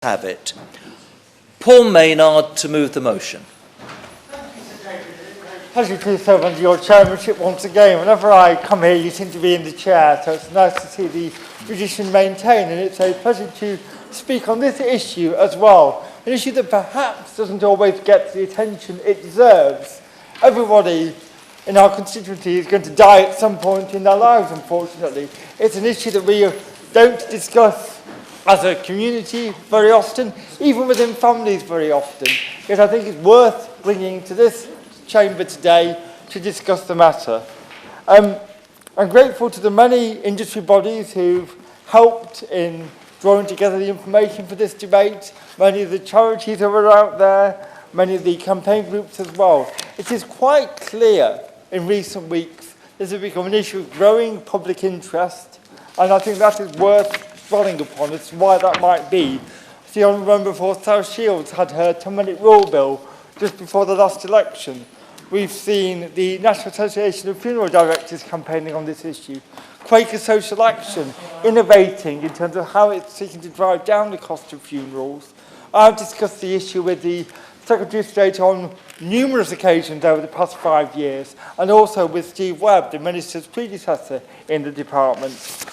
have it. Paul Maynard to move the motion. As you do so under your chairmanship once again, whenever I come here you seem to be in the chair, so it's nice to see the tradition maintained, and it's a pleasure to speak on this issue as well. An issue that perhaps doesn't always get the attention it deserves. Everybody in our constituency is going to die at some point in their lives, unfortunately. It's an issue that we don't discuss as a community very often, even within families very often. Yet I think it's worth bringing to this chamber today to discuss the matter. I'm grateful to the many industry bodies who've helped in drawing together the information for this debate, many of the charities that are out there, many of the campaign groups as well. It is quite clear in recent weeks this has become an issue of growing public interest, and I think that is worth dwelling upon as to why that might be. The Honourable Member for South Shields had her 10-minute rule bill just before the last election. We've seen the National Association of Funeral Directors campaigning on this issue. Quaker Social Action innovating in terms of how it's seeking to drive down the cost of funerals. I've discussed the issue with the Secretary of State on numerous occasions over the past 5 years, and also with Steve Webb, the Minister's predecessor in the department.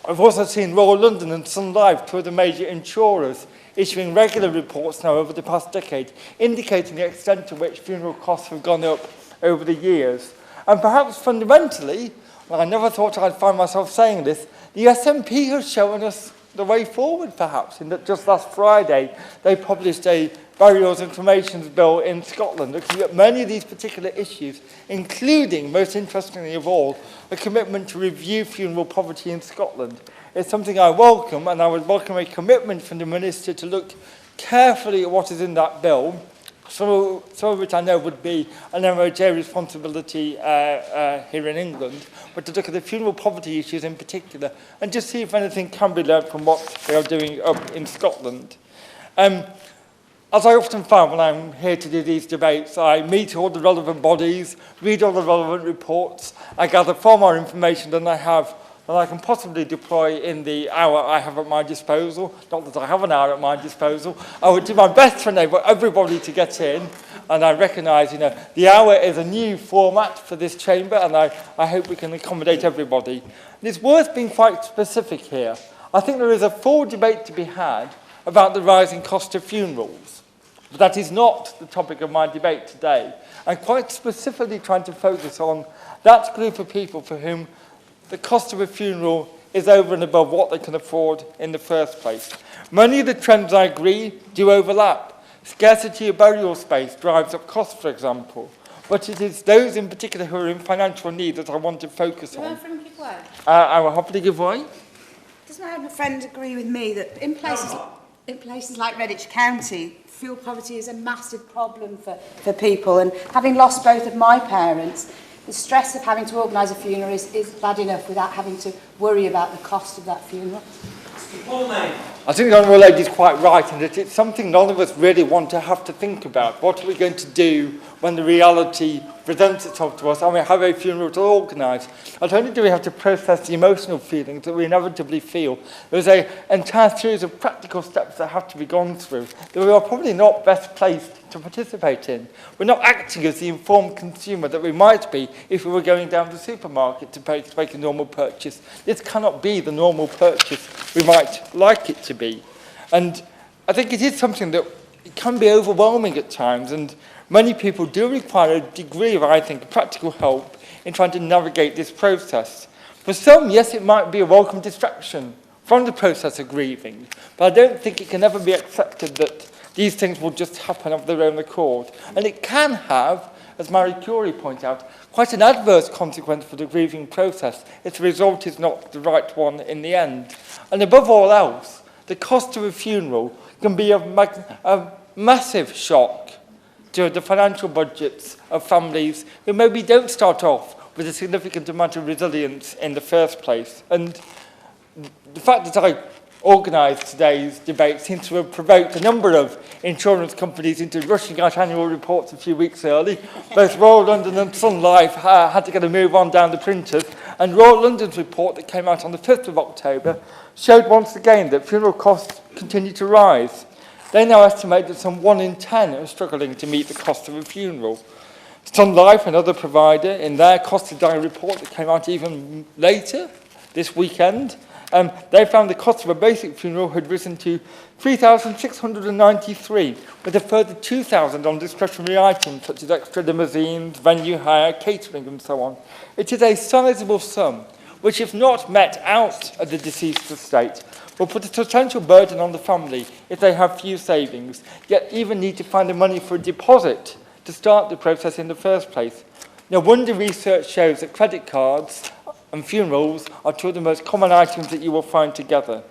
I've also seen Royal London and Sun Life, two of the major insurers, issuing regular reports now over the past decade, indicating the extent to which funeral costs have gone up over the years. And perhaps fundamentally, well, I never thought I'd find myself saying this, the SNP has shown us the way forward, perhaps, in that just last Friday they published a burials information bill in Scotland, looking at many of these particular issues, including, most interestingly of all, a commitment to review funeral poverty in Scotland. It's something I welcome, and I would welcome a commitment from the Minister to look carefully at what is in that bill, some of which I know would be an MOJ responsibility here in England, but to look at the funeral poverty issues in particular, and just see if anything can be learned from what they are doing up in Scotland. As I often find when I'm here to do these debates, I meet all the relevant bodies, read all the relevant reports, I gather far more information than I can possibly deploy in the hour I have at my disposal. Not that I have an hour at my disposal. I would do my best to enable everybody to get in, and I recognise, the hour is a new format for this chamber, and I hope we can accommodate everybody. And it's worth being quite specific here. I think there is a full debate to be had about the rising cost of funerals. But that is not the topic of my debate today. I'm quite specifically trying to focus on that group of people for whom the cost of a funeral is over and above what they can afford in the first place. Many of the trends, I agree, do overlap. Scarcity of burial space drives up costs, for example. But it is those in particular who are in financial need that I want to focus on. I will happily give way. Does my friend agree with me that in places like Redditch County, fuel poverty is a massive problem for people, and having lost both of my parents, the stress of having to organise a funeral is bad enough without having to worry about the cost of that funeral. I think the Honourable Lady is quite right in that it's something none of us really want to have to think about. What are we going to do when the reality presents itself to us and we have a funeral to organise? Not only do we have to process the emotional feelings that we inevitably feel, there's an entire series of practical steps that have to be gone through that we are probably not best placed to participate in. We're not acting as the informed consumer that we might be if we were going down to the supermarket to make a normal purchase. This cannot be the normal purchase we might like it to be. And I think it is something that it can be overwhelming at times, and many people do require a degree of, I think, practical help in trying to navigate this process. For some, yes, it might be a welcome distraction from the process of grieving, but I don't think it can ever be accepted that these things will just happen of their own accord. And it can have, as Marie Curie pointed out, quite an adverse consequence for the grieving process if the result is not the right one in the end. And above all else, the cost of a funeral can be a massive shock to the financial budgets of families who maybe don't start off with a significant amount of resilience in the first place. And the fact that I organised today's debate seems to have provoked a number of insurance companies into rushing out annual reports a few weeks early. Both Royal London and Sun Life had to get a move on down the printers, and Royal London's report that came out on the 5th of October showed once again that funeral costs continue to rise. They now estimate that some 1 in 10 are struggling to meet the cost of a funeral. Sun Life, another provider, in their cost to die report that came out even later this weekend, they found the cost of a basic funeral had risen to $3,693, with a further $2,000 on discretionary items such as extra limousines, venue hire, catering and so on. It is a sizable sum, which if not met out of the deceased estate, will put a substantial burden on the family if they have few savings, yet even need to find the money for a deposit to start the process in the first place. No wonder research shows that credit cards and funerals are two of the most common items that you will find together.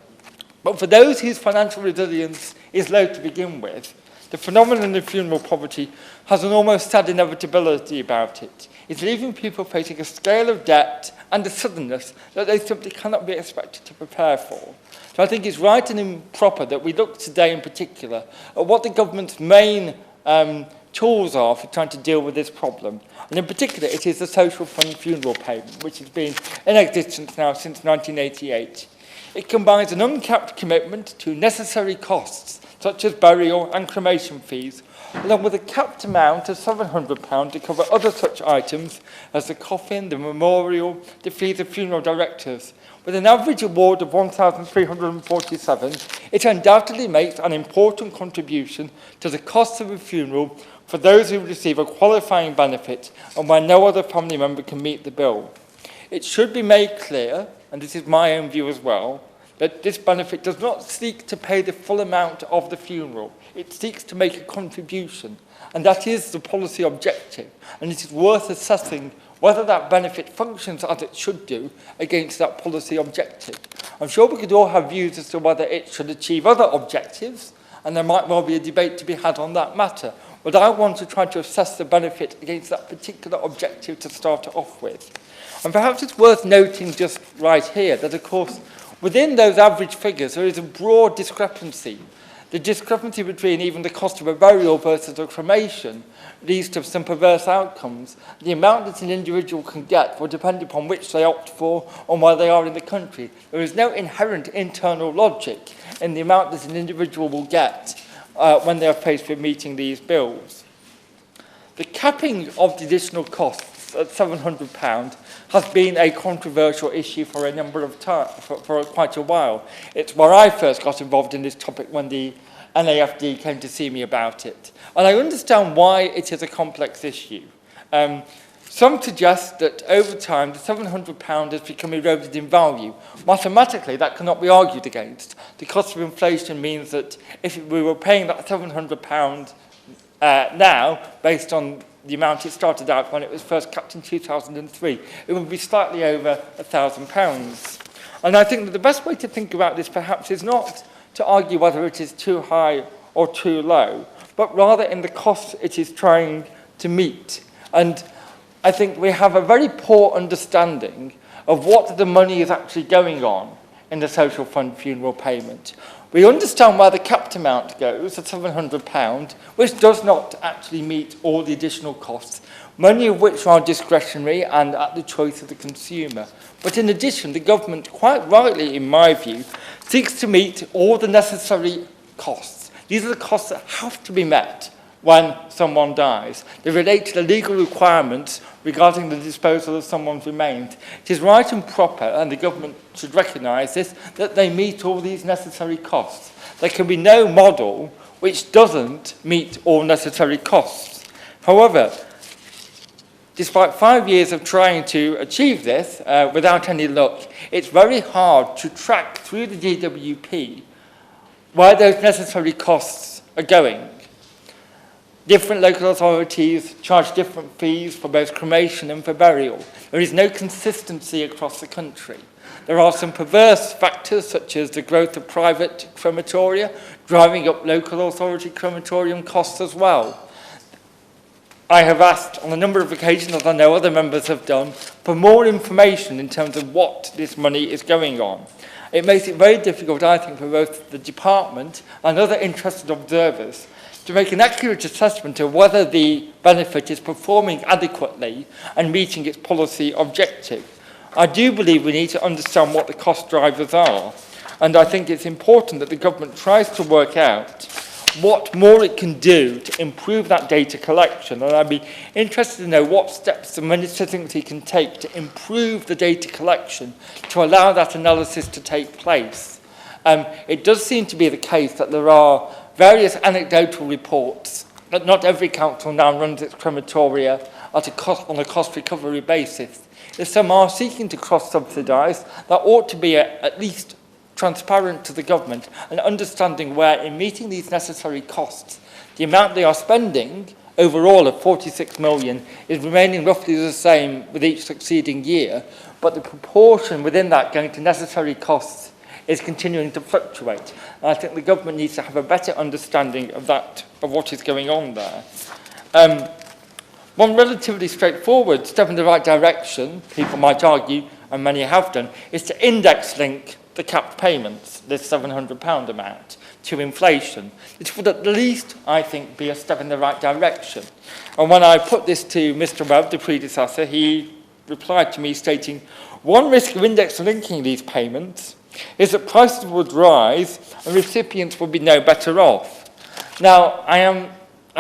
But for those whose financial resilience is low to begin with, the phenomenon of funeral poverty has an almost sad inevitability about it. It's leaving people facing a scale of debt and a suddenness that they simply cannot be expected to prepare for. So I think it's right and improper that we look today in particular at what the government's main tools are for trying to deal with this problem. And in particular, it is the social fund funeral payment, which has been in existence now since 1988. It combines an uncapped commitment to necessary costs, such as burial and cremation fees, along with a capped amount of £700 to cover other such items as the coffin, the memorial, the fees of funeral directors. With an average award of $1,347, it undoubtedly makes an important contribution to the cost of a funeral for those who receive a qualifying benefit and where no other family member can meet the bill. It should be made clear, and this is my own view as well, that this benefit does not seek to pay the full amount of the funeral. It seeks to make a contribution, and that is the policy objective, and it is worth assessing whether that benefit functions as it should do against that policy objective. I'm sure we could all have views as to whether it should achieve other objectives, and there might well be a debate to be had on that matter. But I want to try to assess the benefit against that particular objective to start off with. And perhaps it's worth noting just right here that, of course, within those average figures, there is a broad discrepancy. The discrepancy between even the cost of a burial versus a cremation leads to some perverse outcomes. The amount that an individual can get will depend upon which they opt for and where they are in the country. There is no inherent internal logic in the amount that an individual will get when they are faced with meeting these bills. The capping of the additional costs at £700 has been a controversial issue for a number of time, for quite a while. It's where I first got involved in this topic when the NAFD came to see me about it. And I understand why it is a complex issue. Some suggest that over time the £700 has become eroded in value. Mathematically, that cannot be argued against. The cost of inflation means that if we were paying that £700 now, based on the amount it started out when it was first capped in 2003, it would be slightly over £1,000. And I think that the best way to think about this perhaps is not to argue whether it is too high or too low, but rather in the costs it is trying to meet. And I think we have a very poor understanding of what the money is actually going on in the social fund funeral payment. We understand where the capped amount goes, at £700, which does not actually meet all the additional costs, many of which are discretionary and at the choice of the consumer. But in addition, the government, quite rightly in my view, seeks to meet all the necessary costs. These are the costs that have to be met when someone dies. They relate to the legal requirements regarding the disposal of someone's remains. It is right and proper, and the government should recognise this, that they meet all these necessary costs. There can be no model which doesn't meet all necessary costs. However, despite 5 years of trying to achieve this without any luck, it's very hard to track through the DWP where those necessary costs are going. Different local authorities charge different fees for both cremation and for burial. There is no consistency across the country. There are some perverse factors, such as the growth of private crematoria, driving up local authority crematorium costs as well. I have asked on a number of occasions, as I know other members have done, for more information in terms of what this money is going on. it makes it very difficult, I think, for both the department and other interested observers to make an accurate assessment of whether the benefit is performing adequately and meeting its policy objective. I do believe we need to understand what the cost drivers are, and I think it's important that the government tries to work out what more it can do to improve that data collection. And I'd be interested to know what steps the Minister thinks he can take to improve the data collection to allow that analysis to take place. It does seem to be the case that there are various anecdotal reports that not every council now runs its crematoria on a cost recovery basis. If some are seeking to cross-subsidise, that ought to be at least transparent to the government and understanding where, in meeting these necessary costs, the amount they are spending overall of 46 million is remaining roughly the same with each succeeding year, but the proportion within that going to necessary costs is continuing to fluctuate. And I think the government needs to have a better understanding of that, of what is going on there. One relatively straightforward step in the right direction, people might argue, and many have done, is to index link the capped payments, this £700 amount, to inflation. It would at least, I think, be a step in the right direction. And when I put this to Mr. Webb, the predecessor, he replied to me stating, one risk of index linking these payments is that prices would rise and recipients would be no better off. Now, I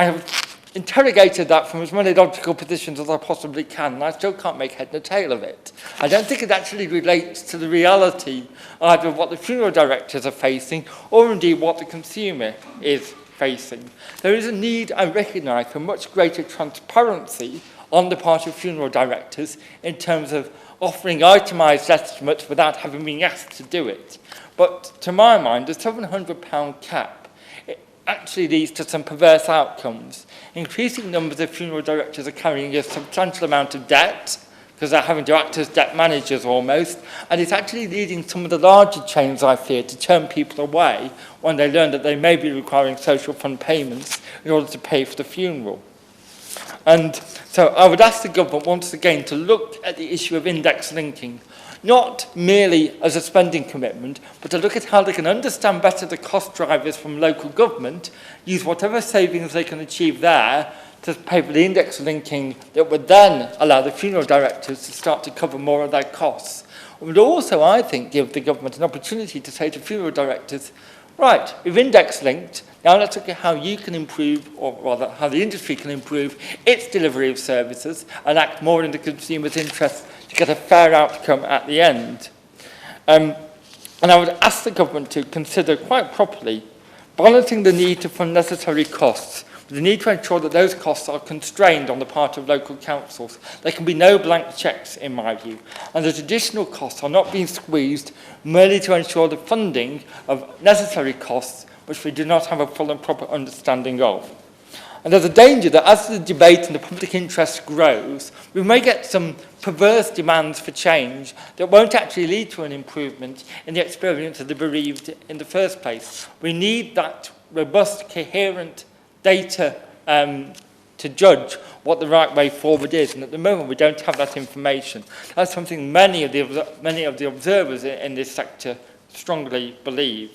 have interrogated that from as many logical positions as I possibly can, and I still can't make head nor tail of it. I don't think it actually relates to the reality either of what the funeral directors are facing or indeed what the consumer is facing. There is a need, I recognise, for much greater transparency on the part of funeral directors in terms of offering itemised estimates without having been asked to do it. But to my mind, the £700 cap actually leads to some perverse outcomes. Increasing numbers of funeral directors are carrying a substantial amount of debt because they're having to act as debt managers almost, and it's actually leading some of the larger chains, I fear, to turn people away when they learn that they may be requiring social fund payments in order to pay for the funeral. And so I would ask the government once again to look at the issue of index linking, not merely as a spending commitment, but to look at how they can understand better the cost drivers from local government, use whatever savings they can achieve there to pay for the index linking that would then allow the funeral directors to start to cover more of their costs. It would also, I think, give the government an opportunity to say to funeral directors, right, we've index linked, now let's look at how you can improve, or rather how the industry can improve its delivery of services and act more in the consumer's interest to get a fair outcome at the end. And I would ask the government to consider quite properly balancing the need to fund necessary costs with the need to ensure that those costs are constrained on the part of local councils. There can be no blank cheques, in my view, and that additional costs are not being squeezed merely to ensure the funding of necessary costs which we do not have a full and proper understanding of. And there's a danger that as the debate and the public interest grows, we may get some perverse demands for change that won't actually lead to an improvement in the experience of the bereaved in the first place. We need that robust, coherent data to judge what the right way forward is. And at the moment, we don't have that information. That's something many of the observers in this sector strongly believe.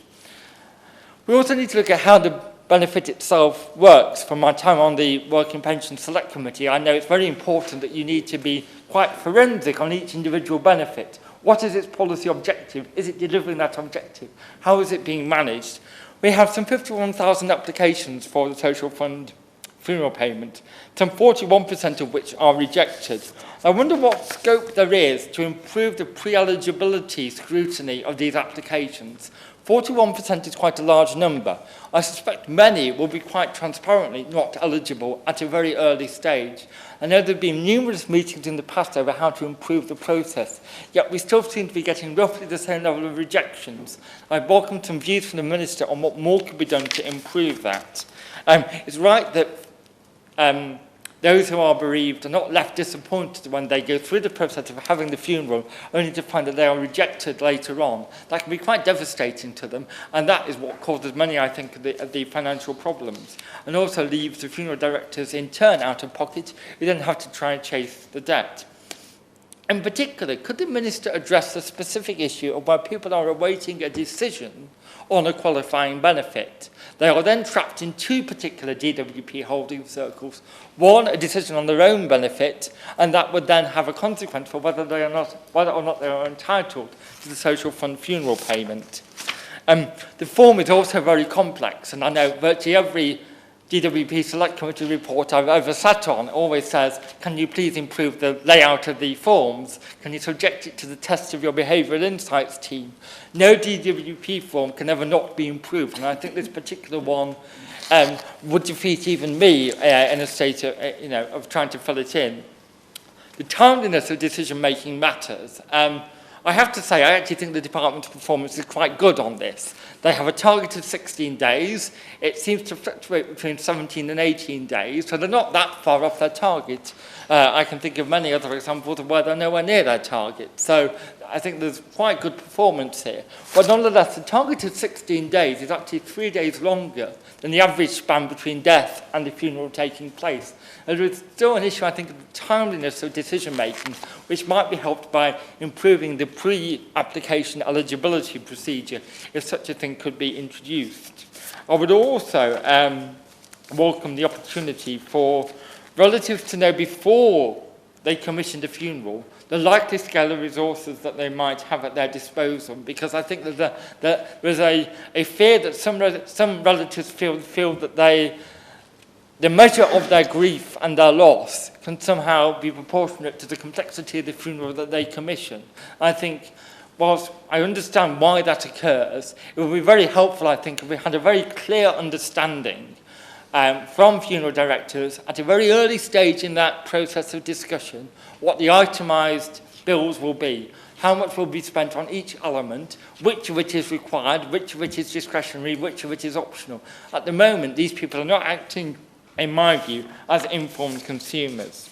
We also need to look at how the benefit itself works. From my time on the Working Pension Select Committee, I know it's very important that you need to be quite forensic on each individual benefit. What is its policy objective? Is it delivering that objective? How is it being managed? We have some 51,000 applications for the social fund funeral payment, some 41% of which are rejected. I wonder what scope there is to improve the pre-eligibility scrutiny of these applications. 41% is quite a large number. I suspect many will be quite transparently not eligible at a very early stage. I know there have been numerous meetings in the past over how to improve the process, yet we still seem to be getting roughly the same level of rejections. I welcome some views from the Minister on what more could be done to improve that. It's right that those who are bereaved are not left disappointed when they go through the process of having the funeral only to find that they are rejected later on. That can be quite devastating to them, and that is what causes many, I think, of the financial problems, and also leaves the funeral directors in turn out of pocket, who then have to try and chase the debt. In particular, could the Minister address the specific issue of where people are awaiting a decision on a qualifying benefit? They are then trapped in two particular DWP holding circles. One, a decision on their own benefit, and that would then have a consequence for whether or not they are entitled to the social fund funeral payment. The form is also very complex, and I know virtually every DWP Select Committee report I've ever sat on always says, can you please improve the layout of the forms? Can you subject it to the test of your behavioural insights team? No DWP form can ever not be improved, and I think this particular one would defeat even me in a state of, of trying to fill it in. The timeliness of decision-making matters. I have to say, I actually think the department's performance is quite good on this. They have a target of 16 days. It seems to fluctuate between 17 and 18 days, so they're not that far off their target. I can think of many other examples of where they're nowhere near their target. So I think there's quite good performance here. But nonetheless, the target of 16 days is actually 3 days longer than the average span between death and the funeral taking place. And there is still an issue, I think, of the timeliness of decision-making, which might be helped by improving the pre-application eligibility procedure, if such a thing could be introduced. I would also welcome the opportunity for relatives to know before they commissioned a funeral the likely scale of resources that they might have at their disposal, because I think that there's a fear that some relatives feel that the measure of their grief and their loss can somehow be proportionate to the complexity of the funeral that they commission. I think, whilst I understand why that occurs, it would be very helpful, I think, if we had a very clear understanding from funeral directors at a very early stage in that process of discussion what the itemised bills will be, how much will be spent on each element, which of it is required, which of it is discretionary, which of it is optional. At the moment, these people are not acting, in my view, as informed consumers.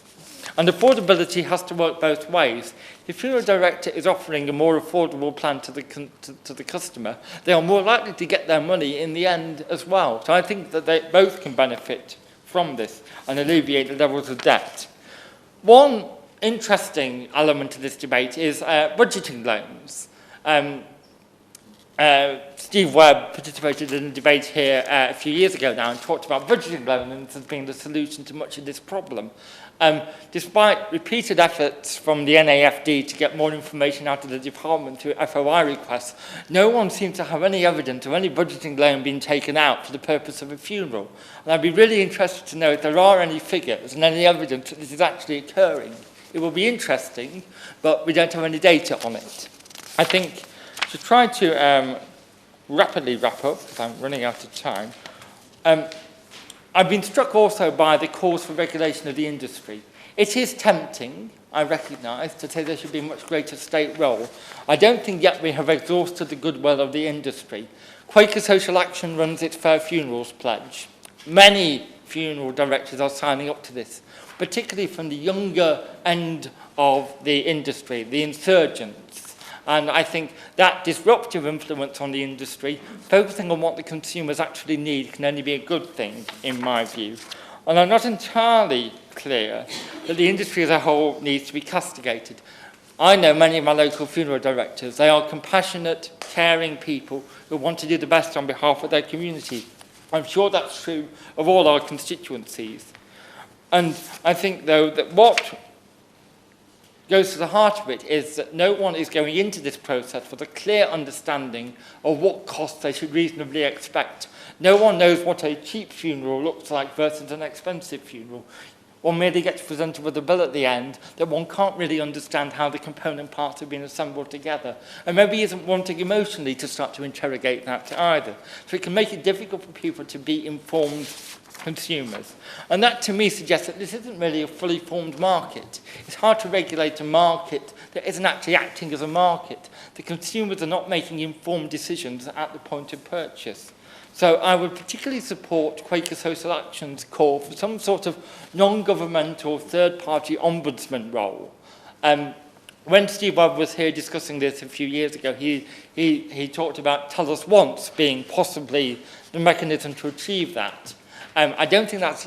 And affordability has to work both ways. If the funeral director is offering a more affordable plan to the customer, they are more likely to get their money in the end as well. So I think that they both can benefit from this and alleviate the levels of debt. One interesting element of this debate is budgeting loans. Steve Webb participated in a debate here a few years ago now and talked about budgeting loans as being the solution to much of this problem. Despite repeated efforts from the NAFD to get more information out of the department through FOI requests, no one seems to have any evidence of any budgeting loan being taken out for the purpose of a funeral. And I'd be really interested to know if there are any figures and any evidence that this is actually occurring. It will be interesting, but we don't have any data on it. I think to try to rapidly wrap up, because I'm running out of time, I've been struck also by the calls for regulation of the industry. It is tempting, I recognise, to say there should be a much greater state role. I don't think yet we have exhausted the goodwill of the industry. Quaker Social Action runs its Fair Funerals pledge. Many funeral directors are signing up to this, particularly from the younger end of the industry, the insurgents. And I think that disruptive influence on the industry, focusing on what the consumers actually need, can only be a good thing, in my view. And I'm not entirely clear that the industry as a whole needs to be castigated. I know many of my local funeral directors. They are compassionate, caring people who want to do the best on behalf of their community. I'm sure that's true of all our constituencies. And I think, though, that what goes to the heart of it is that no one is going into this process with a clear understanding of what costs they should reasonably expect. No one knows what a cheap funeral looks like versus an expensive funeral. One merely gets presented with a bill at the end that one can't really understand how the component parts have been assembled together. And maybe isn't wanting emotionally to start to interrogate that either. So it can make it difficult for people to be informed consumers. And that to me suggests that this isn't really a fully formed market. It's hard to regulate a market that isn't actually acting as a market. The consumers are not making informed decisions at the point of purchase. So I would particularly support Quaker Social Action's call for some sort of non-governmental third-party ombudsman role. When Steve Webb was here discussing this a few years ago, he talked about Tell Us Once being possibly the mechanism to achieve that. I don't think that's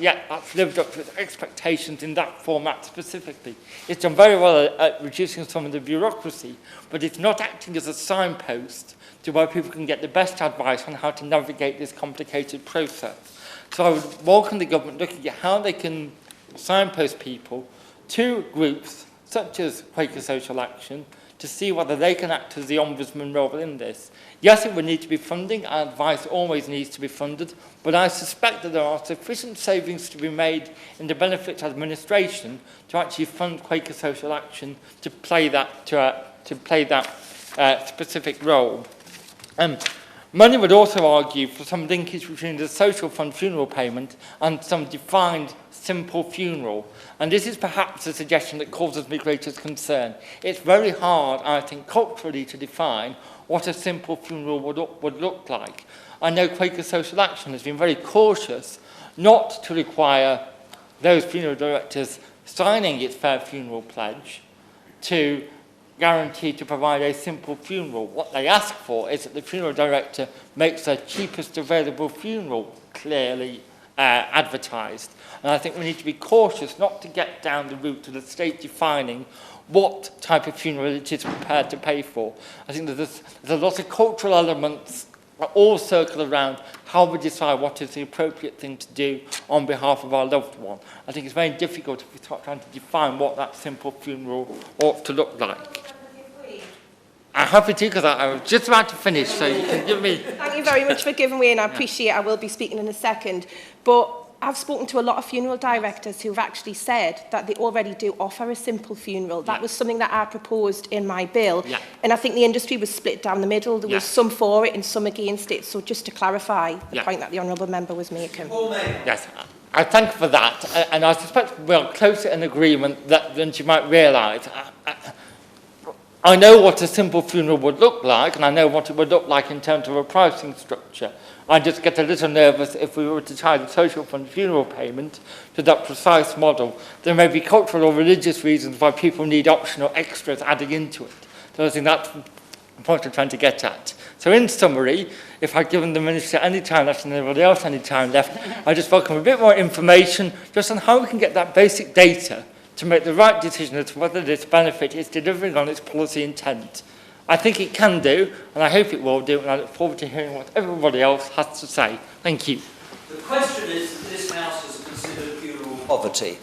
lived up to its expectations in that format specifically. It's done very well at reducing some of the bureaucracy, but it's not acting as a signpost to where people can get the best advice on how to navigate this complicated process. So I would welcome the government looking at how they can signpost people to groups such as Quaker Social Action to see whether they can act as the ombudsman role in this. Yes, it would need to be funding. Our advice always needs to be funded, but I suspect that there are sufficient savings to be made in the benefits administration to actually fund Quaker Social Action to play that specific role. Money would also argue for some linkage between the social fund funeral payment and some defined simple funeral. And this is perhaps a suggestion that causes me greatest concern. It's very hard, I think, culturally to define what a simple funeral would look like. I know Quaker Social Action has been very cautious not to require those funeral directors signing its Fair Funeral Pledge to guarantee to provide a simple funeral. What they ask for is that the funeral director makes the cheapest available funeral clearly advertised. And I think we need to be cautious not to get down the route to the state defining what type of funeral it is prepared to pay for. I think there's a lot of cultural elements that all circle around how we decide what is the appropriate thing to do on behalf of our loved one. I think it's very difficult if we start trying to define what that simple funeral ought to look like. I'm happy to, because I was just about to finish, so you can give me... Thank you very much for giving way, and I appreciate it. I will be speaking in a second. But I've spoken to a lot of funeral directors who've actually said that they already do offer a simple funeral. That was something that I proposed in my bill. And I think the industry was split down the middle. There was some for it and some against it. So just to clarify the point that the Honourable Member was making. Yes, I thank you for that. And I suspect we're closer in agreement than you might realise. I know what a simple funeral would look like, and I know what it would look like in terms of a pricing structure. I just get a little nervous if we were to tie the social fund funeral payment to that precise model. There may be cultural or religious reasons why people need optional extras adding into it. So I think that's the point I'm trying to get at. So in summary, if I'd given the Minister any time left and anybody else any time left, I just welcome a bit more information just on how we can get that basic data to make the right decision as to whether this benefit is delivering on its policy intent. I think it can do, and I hope it will do, and I look forward to hearing what everybody else has to say. Thank you. The question is that this House has considered funeral poverty.